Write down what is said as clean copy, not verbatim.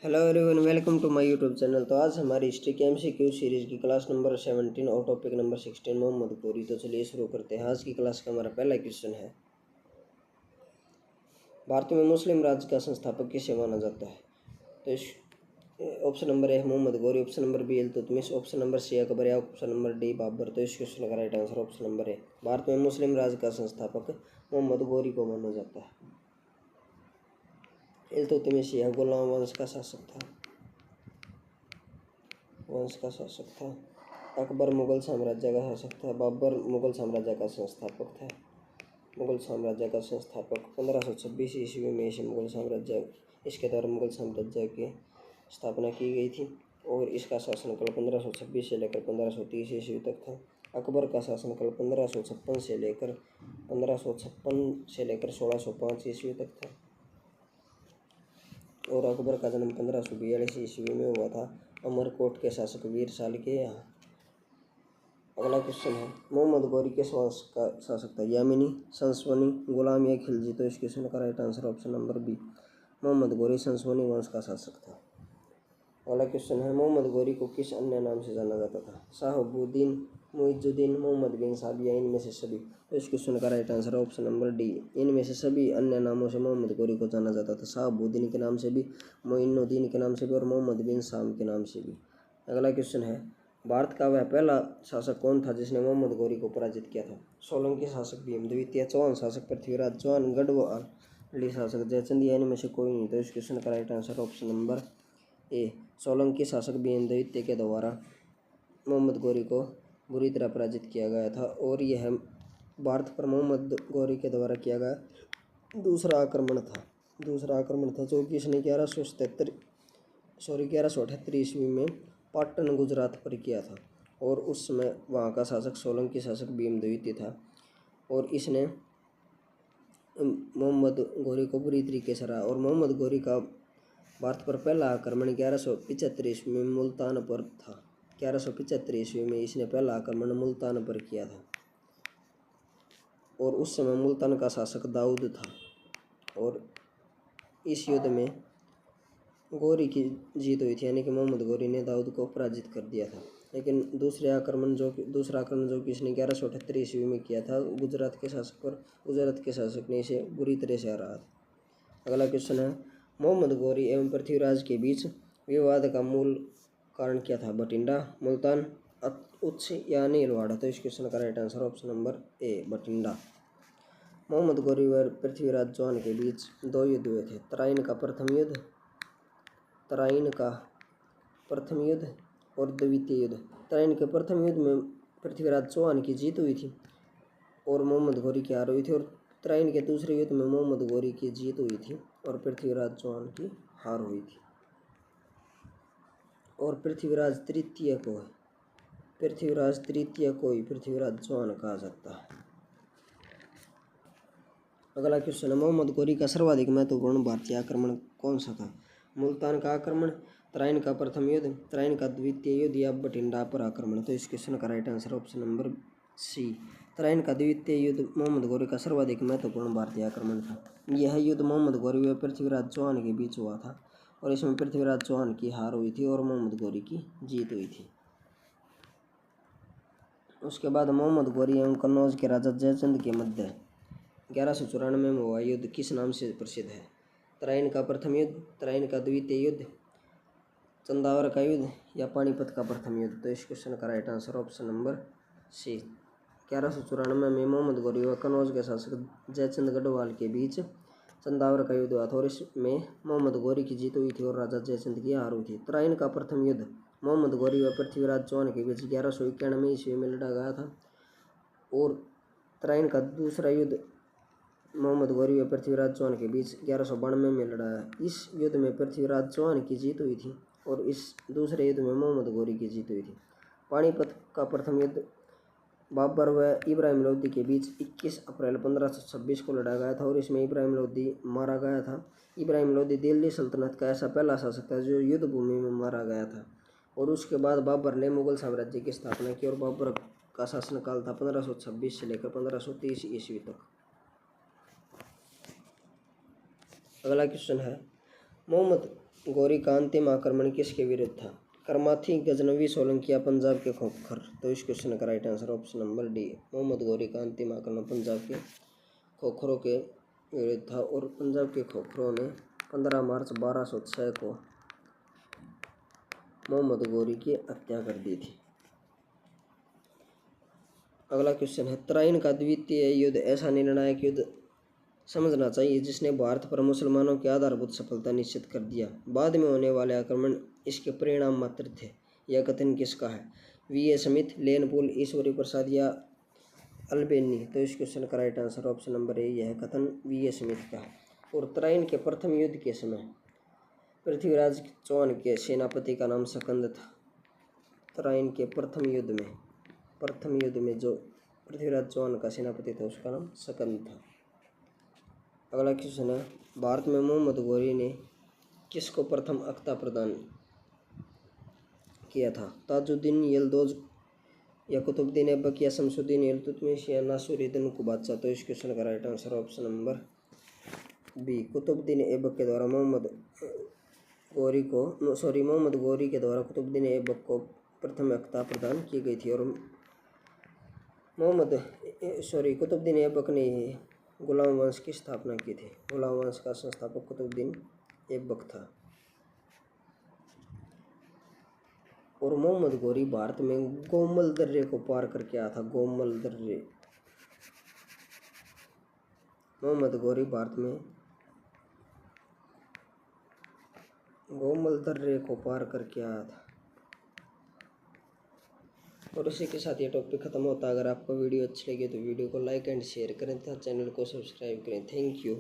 Hello everyone, welcome to my YouTube channel. तो आज हमारी हिस्ट्री के एमसीक्यू सीरीज की क्लास नंबर 17 और टॉपिक नंबर 16 मोहम्मद गौरी। तो चलिए शुरू करते हैं। आज की क्लास का हमारा पहला क्वेश्चन है, भारत में मुस्लिम राज्य का संस्थापक किसे माना जाता है? तो इस option number A Mohammad Ghori, option number B Iltutmish, option number C Akbar या ऑप्शन नंबर डी बाबर। तो इस क्वेश्चन का right answer option number A, Bharat में मुस्लिम राज्य का संस्थापक मोहम्मद गौरी को माना जाता है। इल्तुतमिश यह गुलाम वंश का शासक था। अकबर मुगल साम्राज्य का शासक था। बाबर मुगल साम्राज्य का संस्थापक था। 1526 ईस्वी में इसके द्वारा मुगल साम्राज्य की स्थापना की गई थी और इसका शासनकाल 1526 से लेकर 1530 ईस्वी तक था। अकबर का शासनकाल 1556 से लेकर 1605 ईस्वी तक था और अकबर का जन्म 1542 ईस्वी में हुआ था, अमरकोट के शासक वीर साल के यहाँ। अगला क्वेश्चन है, मोहम्मद गौरी किस वंश का शासक था? यामिनी, संसवनी, गुलाम या खिलजी। तो इस क्वेश्चन का right answer option number B, Mohammad Ghori संसवनी वंश का शासक था। अगला क्वेश्चन है, मोहम्मद गौरी को किस अन्य नाम से जाना जाता था? शाहबुद्दीन, मुइजुद्दीन, मोहम्मद बिन साहब या इनमें से सभी। तो इस क्वेश्चन का right answer option number D, इनमें से सभी अन्य नामों से मोहम्मद गौरी को जाना जाता था। शाहबुद्दीन के नाम से भी, मोइनुद्दीन के नाम से भी और मोहम्मद बिन साहब के नाम से भी। अगला क्वेश्चन है, भारत का वह पहला शासक कौन था जिसने मोहम्मद गौरी को पराजित किया था? सोलंकी शासक भीम द्वितीय, चौहान शासक पृथ्वीराज चौहान, गढ़वाली शासक जयचंद या इनमें से कोई नहीं। तो इस क्वेश्चन का राइट आंसर ऑप्शन नंबर ए, सोलंकी शासक भीम द्वितीय के द्वारा मोहम्मद गौरी को बुरी तरह पराजित किया गया था और यह भारत पर मोहम्मद गौरी के द्वारा किया गया दूसरा आक्रमण था जो कि इसने 1178 ईस्वी में पाटन गुजरात पर किया था और उस समय वहाँ का शासक सोलंकी शासक भीम द्वितीय था और इसने मोहम्मद गौरी को बुरी तरीके से हराया। और मोहम्मद गौरी का भारत पर पहला आक्रमण 1175 ईस्वी में मुल्तान पर था। 1175 ईस्वी में इसने पहला आक्रमण मुल्तान पर किया था और उस समय मुल्तान का शासक दाऊद था और इस युद्ध में गौरी की जीत हुई थी, यानी कि मोहम्मद गौरी ने दाऊद को पराजित कर दिया था। लेकिन दूसरा आक्रमण जो कि इसने 1178 ईस्वी में किया था गुजरात के शासक ने इसे बुरी तरह से हराया था। अगला क्वेश्चन है, मोहम्मद गौरी एवं पृथ्वीराज के बीच विवाद का मूल कारण क्या था? बठिंडा, मुल्तान, उच्छ या नीलवाड़ा। तो इस क्वेश्चन का right answer option number A, Bathinda. Mohammad Ghori व पृथ्वीराज चौहान के बीच दो युद्ध हुए थे, तराइन का प्रथम युद्ध और द्वितीय युद्ध। तराइन के प्रथम युद्ध में पृथ्वीराज चौहान की जीत हुई थी और मोहम्मद गौरी की हार हुई थी और तराइन के दूसरे युद्ध में मोहम्मद गौरी की जीत हुई थी और पृथ्वीराज चौहान की हार हुई थी। और पृथ्वीराज तृतीय को ही पृथ्वीराज चौहान कहा जाता है। अगला क्वेश्चन है, मोहम्मद गौरी का सर्वाधिक महत्वपूर्ण भारतीय आक्रमण कौन सा था? मुल्तान का आक्रमण, तराइन का प्रथम युद्ध, तराइन का द्वितीय युद्ध या बठिंडा पर आक्रमण। तो इस क्वेश्चन का right answer option number C, Tarain का द्वितीय युद्ध मोहम्मद गौरी का सर्वाधिक महत्वपूर्ण भारतीय आक्रमण था। यह युद्ध मोहम्मद गौरी व पृथ्वीराज चौहान के बीच हुआ था और इसमें पृथ्वीराज चौहान की हार हुई थी और मोहम्मद गौरी की जीत हुई थी। उसके बाद मोहम्मद गौरी एवं कन्नौज के राजा जयचंद के मध्य 1194 में हुआ युद्ध किस नाम से प्रसिद्ध है? तराइन का प्रथम युद्ध, तराइन का द्वितीय युद्ध, चंदावर का युद्ध या पानीपत का प्रथम युद्ध। तो इस क्वेश्चन का right answer option number C, 1194 में मोहम्मद गौरी व कन्नौज के शासक जयचंद गढ़वाल के बीच चंदावर का युद्ध हुआ था और इसमें मोहम्मद गौरी की जीत हुई थी और राजा जयचंद की हार हुई थी। तराइन का प्रथम युद्ध मोहम्मद गौरी व पृथ्वीराज चौहान के बीच 1191 ईस्वी में लड़ा गया था और तराइन का दूसरा युद्ध मोहम्मद गौरी व पृथ्वीराज चौहान के बीच 1192 में लड़ा है। इस युद्ध में पृथ्वीराज चौहान की जीत हुई थी और इस दूसरे युद्ध में मोहम्मद गौरी की जीत हुई थी। पानीपत का प्रथम युद्ध बाबर व इब्राहिम लोदी के बीच 21 अप्रैल 1526 को लड़ा गया था और इसमें इब्राहिम लोदी मारा गया था। इब्राहिम लोदी दिल्ली सल्तनत का ऐसा पहला शासक था जो युद्ध भूमि में मारा गया था और उसके बाद बाबर ने मुगल साम्राज्य की स्थापना की और बाबर का शासनकाल था 1526 से लेकर 1530 ईस्वी तक। अगला क्वेश्चन है, मोहम्मद गौरी का अंतिम आक्रमण किसके विरुद्ध था? करमाथी, गजनवी, सोलंकी या पंजाब के खोखर? तो इस क्वेश्चन का right answer option number D, Mohammad Ghori का अंतिम आक्रमण पंजाब के खोखरों के विरुद्ध था और पंजाब के खोखरों ने 15 मार्च 1206 को मोहम्मद गौरी की हत्या कर दी थी। अगला क्वेश्चन है, तराइन का द्वितीय युद्ध ऐसा निर्णायक युद्ध समझना चाहिए जिसने भारत पर मुसलमानों की आधारभूत सफलता निश्चित कर दिया। बाद में होने वाले आक्रमण इसके परिणाम मात्र थे। यह कथन किसका है? V A Smith, लेनपुल, Ishwari Prasad या अल्बेनी? तो इस क्वेश्चन का राइट आंसर ऑप्शन नंबर ए, यह कथन वी ए स्मिथ का है। और तराइन के प्रथम युद्ध के समय पृथ्वीराज चौहान के सेनापति का नाम सकंद था। तराइन के प्रथम युद्ध में जो पृथ्वीराज चौहान का सेनापति था उसका नाम सकंद था। अगला क्वेश्चन है, भारत में मोहम्मद गौरी ने किसको प्रथम अख्ता प्रदान किया था? ताजुद्दीन यलदौज या कुतुबुद्दीन ऐबक या शमसुद्दीन इल्तुतमिश या नासिरुद्दीन कुबाचा? तो इस क्वेश्चन का right answer option number B, Qutbuddin Aibak के द्वारा मोहम्मद गौरी के द्वारा कुतुबुद्दीन ऐबक को प्रथम अख्ता प्रदान की गई थी। और कुतुबुद्दीन ऐबक ने गुलाम वंश की स्थापना की थी। गुलाम वंश का संस्थापक कुतुबुद्दीन ऐबक था। और मोहम्मद गौरी भारत में गोमल दर्रे को पार करके आया था। मोहम्मद गौरी भारत में गोमल दर्रे को पार करके आया था। और इसी के साथ ये टॉपिक खत्म होता है। अगर आपको वीडियो अच्छी लगी तो वीडियो को लाइक एंड शेयर करें तथा चैनल को सब्सक्राइब करें। Thank you.